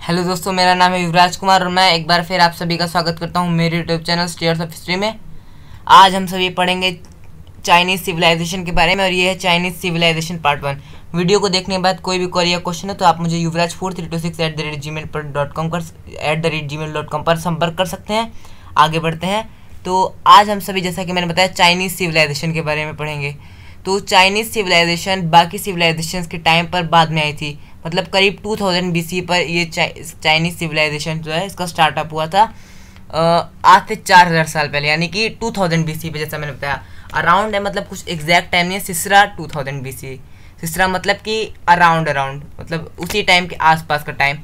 Hello दोस्तों, मेरा नाम है युवराज कुमार और मैं एक बार फिर आप सभी का स्वागत करता हूं मेरे YouTube channel stairs of history में। आज हम सभी पढ़ेंगे चाइनीज़ सिविलाइजेशन के बारे में और ये है चाइनीज़ सिविलाइजेशन पार्ट 1। वीडियो को देखने के बाद कोई भी क्वेरी या क्वेश्चन है तो आप मुझे yuvraj4326@gmail.com पर संपर्क कर सकते हैं। आगे बढ़ते हैं। तो आज हम सभी, जैसा कि मैंने बताया, चाइनीज़ सिविलाइजेशन के बारे में पढ़ेंगे। तो चाइनीज़ सिविलाइजेशन बाकी सिविलाइजेशन के टाइम पर बाद में आई थी, मतलब करीब 2000 BC पर ये चाइनीज़ सिविलाइजेशन जो है इसका स्टार्टअप हुआ था। आज से 4000 साल पहले, यानी कि 2000 BC पे, जैसा मैंने बताया। अराउंड है, मतलब कुछ एग्जैक्ट टाइम नहीं है। सिसरा 2000 BC, सिसरा मतलब कि अराउंड, मतलब उसी टाइम के आसपास का टाइम।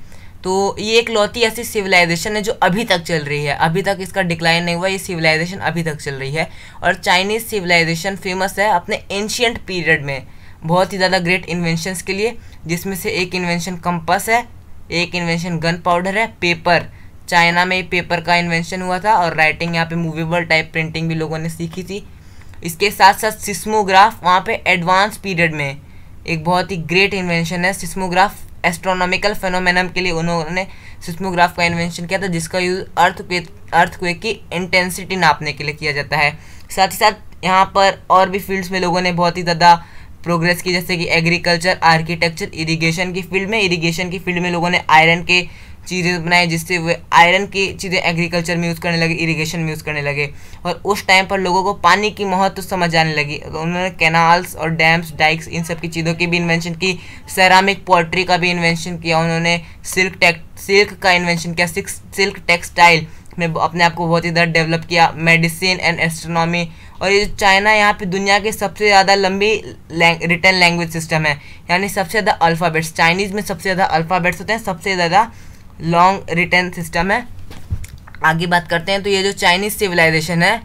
तो ये एक लौती ऐसी सिविलाइजेशन है जो अभी तक चल रही है, अभी तक इसका डिक्लाइन नहीं हुआ। ये सिविलाइजेशन अभी तक चल रही है और चाइनीज़ सिविलाइजेशन फेमस है अपने एंशियंट पीरियड में बहुत ही ज़्यादा ग्रेट इन्वेंशंस के लिए, जिसमें से एक इन्वेंशन कंपास है, एक इन्वेंशन गन पाउडर है, पेपर, चाइना में पेपर का इन्वेंशन हुआ था, और राइटिंग, यहाँ पे मूवेबल टाइप प्रिंटिंग भी लोगों ने सीखी थी। इसके साथ साथ सिस्मोग्राफ, वहाँ पे एडवांस पीरियड में एक बहुत ही ग्रेट इन्वेंशन है सिस्मोग्राफ। एस्ट्रोनॉमिकल फेनोमेनन के लिए उन्होंने सिस्मोग्राफ का इन्वेंशन किया था, जिसका यूज़ अर्थक्वेक की इंटेंसिटी नापने के लिए किया जाता है। साथ ही साथ यहाँ पर और भी फील्ड्स में लोगों ने बहुत ही ज़्यादा प्रोग्रेस की, जैसे कि एग्रीकल्चर, आर्किटेक्चर, इरिगेशन की फील्ड में। इरिगेशन की फील्ड में लोगों ने आयरन के चीज़ें बनाई, जिससे वे आयरन की चीज़ें एग्रीकल्चर में यूज़ करने लगे, इरिगेशन में यूज़ करने लगे। और उस टाइम पर लोगों को पानी की महत्व समझ आने लगी, तो उन्होंने कैनाल्स और डैम्स, डाइक्स, इन सब की चीज़ों की भी इन्वेंशन की। सेरामिक पॉटरी का भी इन्वेंशन किया उन्होंने। सिल्क का इन्वेंशन किया, सिल्क टेक्सटाइल में अपने आप को बहुत ही ज़्यादा डेवलप किया। Medicine and astronomy. और ये चाइना यहाँ पे दुनिया के सबसे ज़्यादा लंबी रिटन लैंग्वेज सिस्टम है, यानी सबसे ज़्यादा अल्फ़ाबेट्स, चाइनीज़ में सबसे ज़्यादा अल्फ़ाबेट्स होते हैं, सबसे ज़्यादा लॉन्ग रिटन सिस्टम है। आगे बात करते हैं। तो ये जो चाइनीज़ सिविलाइजेशन है,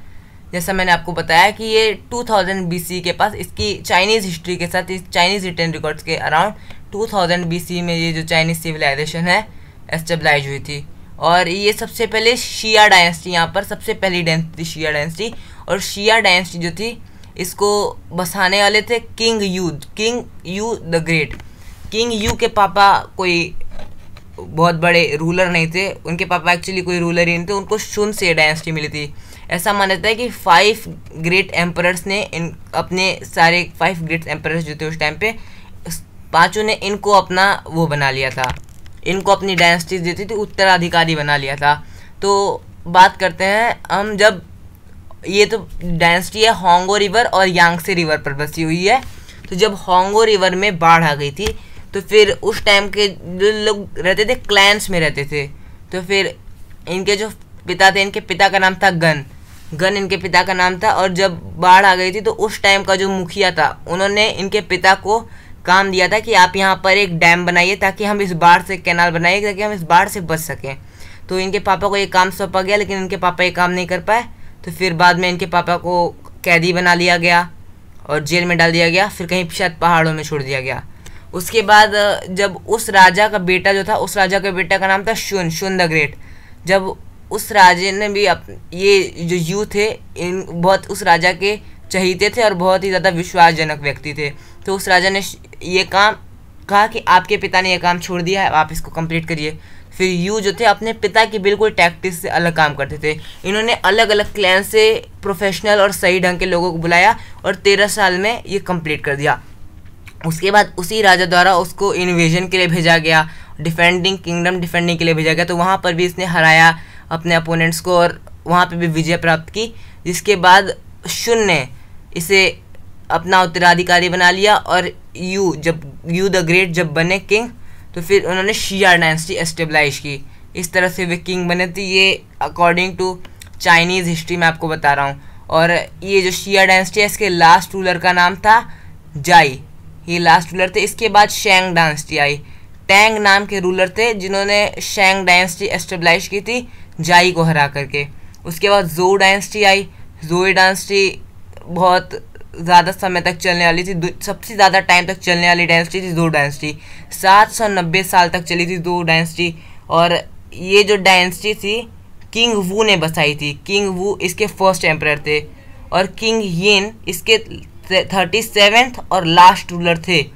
जैसा मैंने आपको बताया कि ये 2000 BC के पास, इसकी चाइनीज़ हिस्ट्री के साथ, इस चाइनीज़ रिटन रिकॉर्ड्स के अराउंड 2000 BC में ये जो चाइनीज़ सिविलाइजेशन है एस्टेब्लाइज हुई थी। और ये सबसे पहले शिया डायनेस्टी, यहाँ पर सबसे पहली डायनेस्टी शिया डायनेस्टी। और शिया डायनेस्टी जो थी, इसको बसाने वाले थे king you the great. King you के पापा कोई बहुत बड़े रूलर नहीं थे, उनके पापा एक्चुअली कोई रूलर ही नहीं थे, उनको शुन से डायनेस्टी मिली थी। ऐसा माना जाता है कि 5 ग्रेट एम्परर्स ने अपने सारे 5 ग्रेट एम्परर्स जो थे उस टाइम पे, पाँचों ने इनको अपना वो बना लिया था, इनको अपनी डायनेस्टीज देती थी, उत्तराधिकारी बना लिया था। तो बात करते हैं हम, जब ये तो डायनेस्टी है होंगो रिवर और यांगसे रिवर पर बसी हुई है। तो जब होंगो रिवर में बाढ़ आ गई थी, तो फिर उस टाइम के जो लोग रहते थे क्लैंस में रहते थे, तो फिर इनके जो पिता थे, इनके पिता का नाम था गन इनके पिता का नाम था। और जब बाढ़ आ गई थी तो उस टाइम का जो मुखिया था, उन्होंने इनके पिता को काम दिया था कि आप यहाँ पर एक डैम बनाइए ताकि हम इस बाढ़ से, कैनाल बनाइए ताकि हम इस बाढ़ से बच सकें। तो इनके पापा को ये काम सौंपा गया, लेकिन इनके पापा ये काम नहीं कर पाए। तो फिर बाद में इनके पापा को कैदी बना लिया गया और जेल में डाल दिया गया, फिर कहीं शायद पहाड़ों में छोड़ दिया गया। उसके बाद जब उस राजा का बेटा जो था, उस राजा के बेटा का नाम था शुन द ग्रेट। जब उस राजे ने भी ये जो यू थे, इन बहुत उस राजा के चहीते थे और बहुत ही ज़्यादा विश्वासजनक व्यक्ति थे। तो उस राजा ने ये काम कहा कि आपके पिता ने ये काम छोड़ दिया है, आप इसको कंप्लीट करिए। फिर यू जो थे अपने पिता की बिल्कुल टैक्टिक्स से अलग काम करते थे। इन्होंने अलग अलग क्लैन से प्रोफेशनल और सही ढंग के लोगों को बुलाया और 13 साल में ये कंप्लीट कर दिया। उसके बाद उसी राजा द्वारा उसको इन्वेजन के लिए भेजा गया, किंगडम डिफेंडिंग के लिए भेजा गया। तो वहाँ पर भी इसने हराया अपने अपोनेंट्स को और वहाँ पे भी विजय प्राप्त की। जिसके बाद शुन ने इसे अपना उत्तराधिकारी बना लिया और यू द ग्रेट जब बने किंग, तो फिर उन्होंने शिया डायनेस्टी एस्टेब्लाइश की। इस तरह से वे किंग बने थे। ये अकॉर्डिंग टू चाइनीज़ हिस्ट्री मैं आपको बता रहा हूँ। और ये जो शिया डायनेस्टी है, इसके लास्ट रूलर का नाम था जाई, ये लास्ट रूलर थे। इसके बाद शैंग डायनेस्टी आई। टैंग नाम के रूलर थे जिन्होंने शैंग डायनेस्टी एस्टेब्लाइश की थी जाई को हरा करके। उसके बाद जो डायनेस्टी आई। जोई डायनेस्टी बहुत ज़्यादा समय तक चलने वाली थी, सबसे ज़्यादा टाइम तक चलने वाली डायनेस्टी थी जो डायनेस्टी। 790 साल तक चली थी जो डायनेस्टी। और ये जो डायनेस्टी थी किंग वू ने बसाई थी। किंग वू इसके फर्स्ट एम्परर थे और किंग यिन इसके 37th और लास्ट रूलर थे।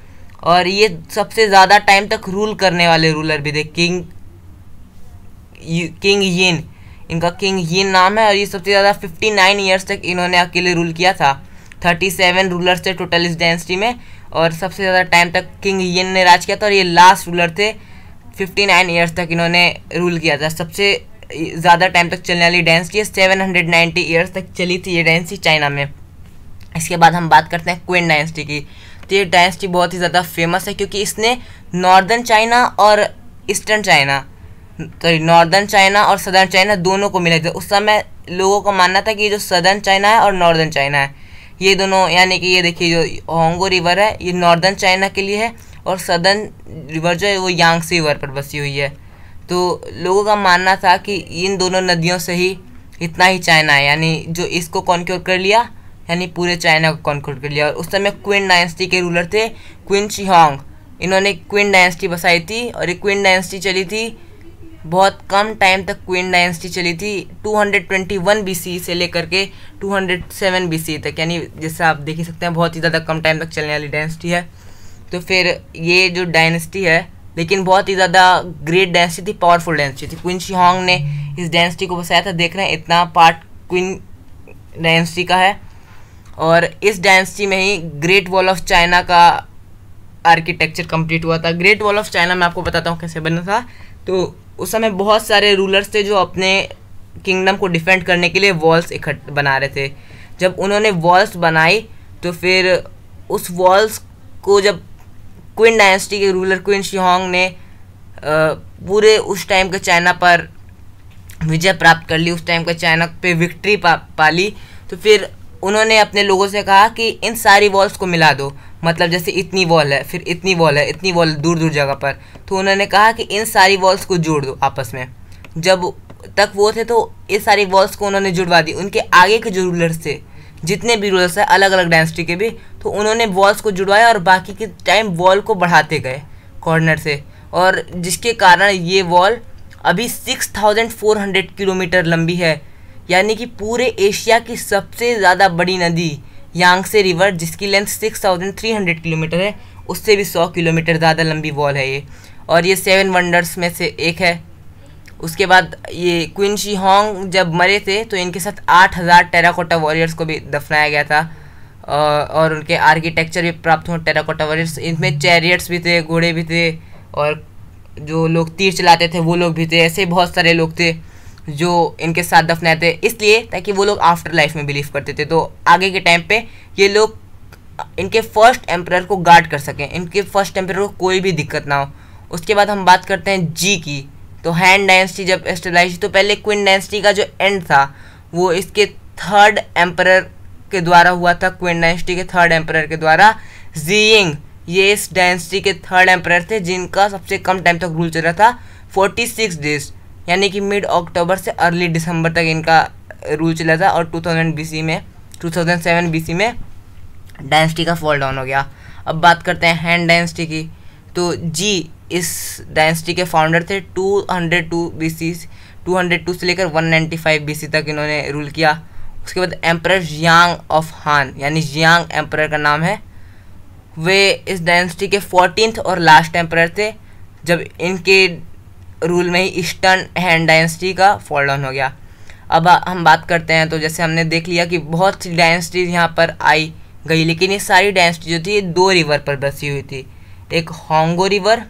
और ये सबसे ज़्यादा टाइम तक रूल करने वाले रूलर भी थे। किंग किंग यिन, इनका किंग यिन नाम है, और ये सबसे ज़्यादा 59 ईयर्स तक इन्होंने अकेले रूल किया था। 37 रूलर थे टोटल इस डायनेस्टी में, और सबसे ज़्यादा टाइम तक किंग यिन ने राज किया था, और ये लास्ट रूलर थे। 59 ईयर्स तक इन्होंने रूल किया था। सबसे ज़्यादा टाइम तक चलने वाली डायनेस्टी है, 790 ईयर्स तक चली थी ये डायनेस्टी चाइना में। इसके बाद हम बात करते हैं क्विन डायनेस्टी की। तो ये डायनेस्टी बहुत ही ज़्यादा फेमस है क्योंकि इसने नॉर्दर्न चाइना और eastern China, sorry northern China और सदर्न चाइना दोनों को मिला था। उस समय लोगों का मानना था कि ये जो सदर्न चाइना है और नॉर्दर्न चाइना है, ये दोनों, यानी कि ये देखिए जो होंगो रिवर है ये नॉर्दर्न चाइना के लिए है, और सदर्न रिवर जो है वो यांगसे रिवर पर बसी हुई है। तो लोगों का मानना था कि इन दोनों नदियों से ही इतना ही चाइना है, यानी जो इसको कॉन्क्योर कर लिया यानी पूरे चाइना को कॉन्क्योर कर लिया। और उस समय क्विन डायनेस्टी के रूलर थे क्विन शी होंग, इन्होंने क्विन डायनेस्टी बसाई थी, और ये क्विन डायनेस्टी चली थी बहुत कम टाइम तक। क्विन डायनेस्टी चली थी 221 BC से लेकर के 207 BC तक, यानी जैसे आप देख ही सकते हैं बहुत ही ज़्यादा कम टाइम तक चलने वाली डायनेस्टी है। तो फिर ये जो डायनेस्टी है, लेकिन बहुत ही ज़्यादा ग्रेट डायनेस्टी थी, पावरफुल डायनेस्टी थी। क्विन शी होंग ने इस डायनेस्टी को बसाया था। देख रहे हैं इतना पार्ट क्विन डायनेस्टी का है, और इस डायनेस्टी में ही ग्रेट वॉल ऑफ चाइना का आर्किटेक्चर कंप्लीट हुआ था। ग्रेट वॉल ऑफ चाइना मैं आपको बताता हूँ कैसे बना था। तो उस समय बहुत सारे रूलर्स थे जो अपने किंगडम को डिफेंड करने के लिए वॉल्स इकट्ठे बना रहे थे। जब उन्होंने वॉल्स बनाई तो फिर उस वॉल्स को जब क्विन डायनेस्टी के रूलर क्विन शी होंग ने पूरे उस टाइम के चाइना पर विजय प्राप्त कर ली, उस टाइम के चाइना पे विक्ट्री पा ली, तो फिर उन्होंने अपने लोगों से कहा कि इन सारी वॉल्स को मिला दो। मतलब जैसे इतनी वॉल है, फिर इतनी वॉल है, इतनी वॉल दूर दूर जगह पर, तो उन्होंने कहा कि इन सारी वॉल्स को जोड़ दो आपस में। जब तक वो थे तो ये सारी वॉल्स को उन्होंने जुड़वा दी। उनके आगे के जो रूलर्स थे, जितने भी रूलर्स हैं अलग अलग डायनेस्टी के भी, तो उन्होंने वॉल्स को जुड़वाया और बाकी के टाइम वॉल को बढ़ाते गए कॉर्नर से, और जिसके कारण ये वॉल अभी 6400 किलोमीटर लंबी है। यानी कि पूरे एशिया की सबसे ज़्यादा बड़ी नदी यांगसे रिवर, जिसकी लेंथ 6300 किलोमीटर है, उससे भी 100 किलोमीटर ज़्यादा लंबी वॉल है ये, और ये 7 वंडर्स में से एक है। उसके बाद ये क्विन शी होंग जब मरे थे तो इनके साथ 8000 टेराकोटा वॉरियर्स को भी दफनाया गया था, और उनके आर्किटेक्चर भी प्राप्त हुए टेराकोटा वॉरियर्स। इनमें चैरियट्स भी थे, घोड़े भी थे, और जो लोग तीर चलाते थे वो लोग भी थे। ऐसे बहुत सारे लोग थे जो इनके साथ दफनाए थे, इसलिए ताकि वो लोग आफ्टर लाइफ में बिलीव करते थे, तो आगे के टाइम पे ये लोग इनके फर्स्ट एम्परर को गार्ड कर सकें, इनके फर्स्ट एम्परर को कोई भी दिक्कत ना हो। उसके बाद हम बात करते हैं जी की। तो हैन डायनेस्टी जब एस्टेब्लिश, तो पहले क्विन डायनेस्टी का जो एंड था वो इसके थर्ड एम्परर के द्वारा हुआ था। क्विन डायनेस्टी के थर्ड एम्परर के द्वारा ज़ियिंग, ये इस डायनेस्टी के थर्ड एम्परर थे जिनका सबसे कम टाइम तक रूल चल रहा था, 46 डेज, यानी कि मिड अक्टूबर से अर्ली दिसंबर तक इनका रूल चला था। और 2007 BC में डायनेस्टी का फॉल डाउन हो गया। अब बात करते हैं हैन डायनेस्टी की। तो जी इस डायनेस्टी के फाउंडर थे। 202 से लेकर 195 BC तक इन्होंने रूल किया। उसके बाद एम्परर जियांग ऑफ हान, यानी जियांग एम्परर का नाम है, वे इस डायनेस्टी के 14th और लास्ट एम्परर थे जब इनके रूल में ही ईस्टर्न हैन डायनेस्टी का फॉल डाउन हो गया। अब हम बात करते हैं, तो जैसे हमने देख लिया कि बहुत सी डायनेस्टीज यहाँ पर आई गई, लेकिन ये सारी डायनेस्टी जो थी ये 2 रिवर पर बसी हुई थी, एक होंगो रिवर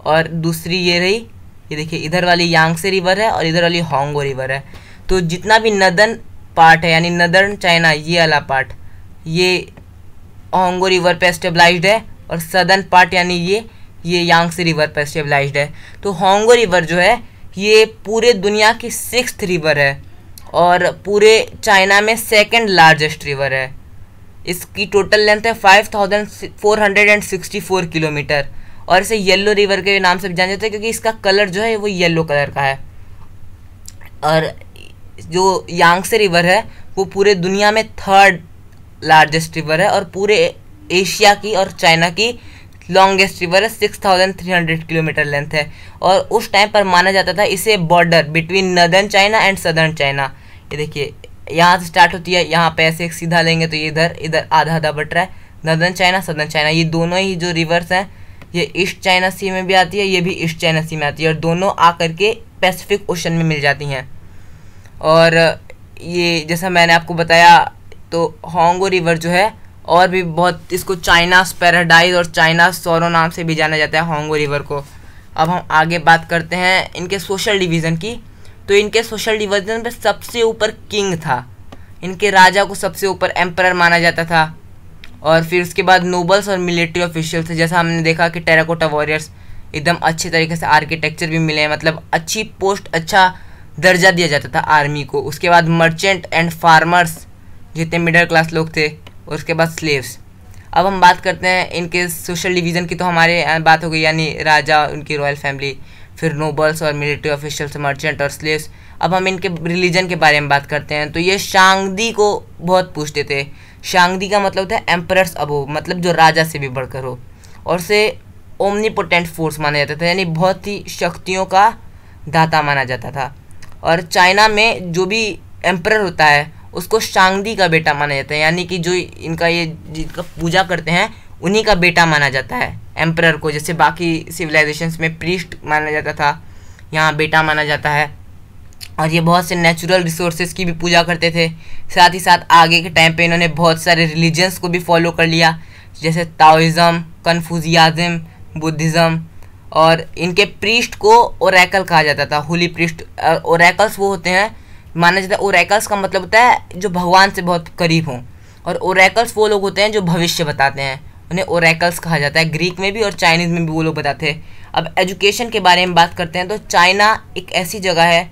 और दूसरी ये रही, ये देखिए इधर वाली यांगसे रिवर है और इधर वाली होंगो रिवर है। तो जितना भी नदर्न पार्ट है यानी नदर्न चाइना, ये वाला पार्ट ये होंगो रिवर पे स्टेबलाइज्ड है, और सदर्न पार्ट यानी ये यांगसे रिवर पर स्टेबलाइज्ड है। तो होंगो रिवर जो है ये पूरे दुनिया की 6th रिवर है और पूरे चाइना में 2nd लार्जेस्ट रिवर है। इसकी टोटल लेंथ है 5464 किलोमीटर, और इसे येलो रिवर के नाम से भी जाना जाता है क्योंकि इसका कलर जो है वो येलो कलर का है। और जो यांगसे रिवर है वो पूरे दुनिया में 3rd लार्जेस्ट रिवर है और पूरे एशिया की और चाइना की लॉन्गेस्ट रिवर है। 6300 किलोमीटर लेंथ है, और उस टाइम पर माना जाता था इसे border between northern China and southern China. ये देखिए यहाँ से स्टार्ट होती है, यहाँ पे ऐसे एक सीधा लेंगे तो ये इधर आधा आधा बट रहा है, नदर्न चाइना सदर्न चाइना। ये दोनों ही जो रिवर्स हैं ये ईस्ट चाइना सी में भी आती है, ये भी ईस्ट चाइना सी में आती है, और दोनों आकर के पैसिफिक ओशन में मिल जाती हैं। और ये जैसा मैंने आपको बताया तो होंगो रिवर जो है और भी बहुत, इसको चाइनास पैराडाइज और चाइनास सोरो नाम से भी जाना जाता है होंगो रिवर को। अब हम आगे बात करते हैं इनके सोशल डिवीज़न की। तो इनके सोशल डिवीज़न में सबसे ऊपर किंग था, इनके राजा को सबसे ऊपर एम्परर माना जाता था। और फिर उसके बाद नोबल्स और मिलिट्री ऑफिशियल्स थे, जैसा हमने देखा कि टेराकोटा वॉरियर्स, एकदम अच्छे तरीके से आर्किटेक्चर भी मिले हैं, मतलब अच्छी पोस्ट, अच्छा दर्जा दिया जाता था आर्मी को। उसके बाद मर्चेंट एंड फार्मर्स जितने मिडिल क्लास लोग थे, और उसके बाद स्लेव्स। अब हम बात करते हैं इनके सोशल डिवीज़न की, तो हमारे बात हो गई यानी राजा, उनकी रॉयल फैमिली, फिर नोबल्स और मिलिट्री ऑफिशियल्स, मर्चेंट और स्लेव्स। अब हम इनके रिलीजन के बारे में बात करते हैं। तो ये शांगदी को बहुत पूछते थे। शांगदी का मतलब होता है एम्परर्स अबोव, मतलब जो राजा से भी बढ़कर हो, और से ओमनीपोटेंट फोर्स माना जाता था, यानी बहुत ही शक्तियों का दाता माना जाता था। और चाइना में जो भी एम्परर होता है उसको शांगदी का बेटा माना जाता है, यानी कि जो इनका ये जिनका पूजा करते हैं उन्हीं का बेटा माना जाता है एम्परर को। जैसे बाकी सिविलाइजेशंस में प्रीस्ट माना जाता था, यहाँ बेटा माना जाता है। और ये बहुत से नेचुरल रिसोर्सेज की भी पूजा करते थे। साथ ही साथ आगे के टाइम पे इन्होंने बहुत सारे रिलीजन्स को भी फॉलो कर लिया, जैसे ताओइज़्म, कन्फ्यूशियनिज्म, बुद्धिज़्म। और इनके प्रीस्ट को ओरेकल कहा जाता था, होली प्रीस्ट। ओरेकल्स वो होते हैं, माना जाता है ओरेकल्स का मतलब होता है जो भगवान से बहुत करीब हों, और ओरेकल्स वो लोग होते हैं जो भविष्य बताते हैं, उन्हें ओरेकल्स कहा जाता है। ग्रीक में भी और चाइनीज़ में भी वो लोग बताते हैं। अब एजुकेशन के बारे में बात करते हैं, तो चाइना एक ऐसी जगह है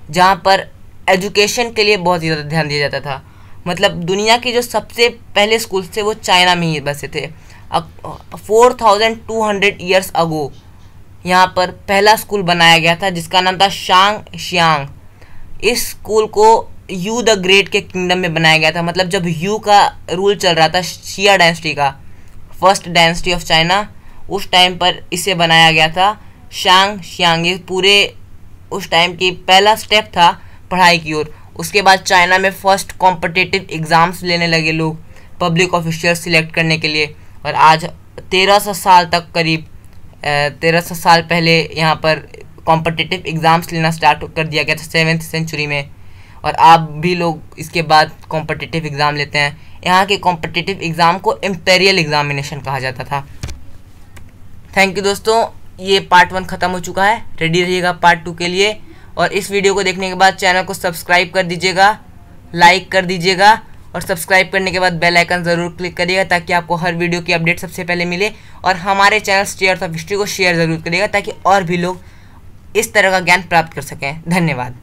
जहाँ पर एजुकेशन के लिए बहुत ज़्यादा ध्यान दिया जाता था। मतलब दुनिया के जो सबसे पहले स्कूल थे वो चाइना में ही बसे थे। अब 4200 ईयर्स अगो यहाँ पर पहला स्कूल बनाया गया था, जिसका नाम था शांग शियांग। इस स्कूल को यू द ग्रेट के किंगडम में बनाया गया था, मतलब जब यू का रूल चल रहा था, शिया डायनेस्टी का, फर्स्ट डायनेस्टी ऑफ चाइना, उस टाइम पर इसे बनाया गया था शांग शियांग। ये पूरे उस टाइम की पहला स्टेप था पढ़ाई की ओर। उसके बाद चाइना में फर्स्ट कॉम्पिटिटिव एग्ज़ाम्स लेने लगे लोग पब्लिक ऑफिशियल सिलेक्ट करने के लिए। और आज 1300 साल तक, करीब 1300 साल पहले यहाँ पर कॉम्पिटिटिव एग्ज़ाम्स लेना स्टार्ट कर दिया गया था 7th सेंचुरी में। और आप भी लोग इसके बाद कॉम्पिटिटिव एग्ज़ाम लेते हैं। यहाँ के कॉम्पिटिटिव एग्ज़ाम को इम्पेरियल एग्जामिनेशन कहा जाता था। थैंक यू दोस्तों, ये पार्ट 1 ख़त्म हो चुका है। रेडी रहिएगा पार्ट 2 के लिए। और इस वीडियो को देखने के बाद चैनल को सब्सक्राइब कर दीजिएगा, लाइक कर दीजिएगा, और सब्सक्राइब करने के बाद बेल आइकन ज़रूर क्लिक करिएगा ताकि आपको हर वीडियो की अपडेट सबसे पहले मिले। और हमारे चैनल स्टेयर्स ऑफ हिस्ट्री को शेयर ज़रूर करिएगा ताकि और भी लोग इस तरह का ज्ञान प्राप्त कर सकें। धन्यवाद।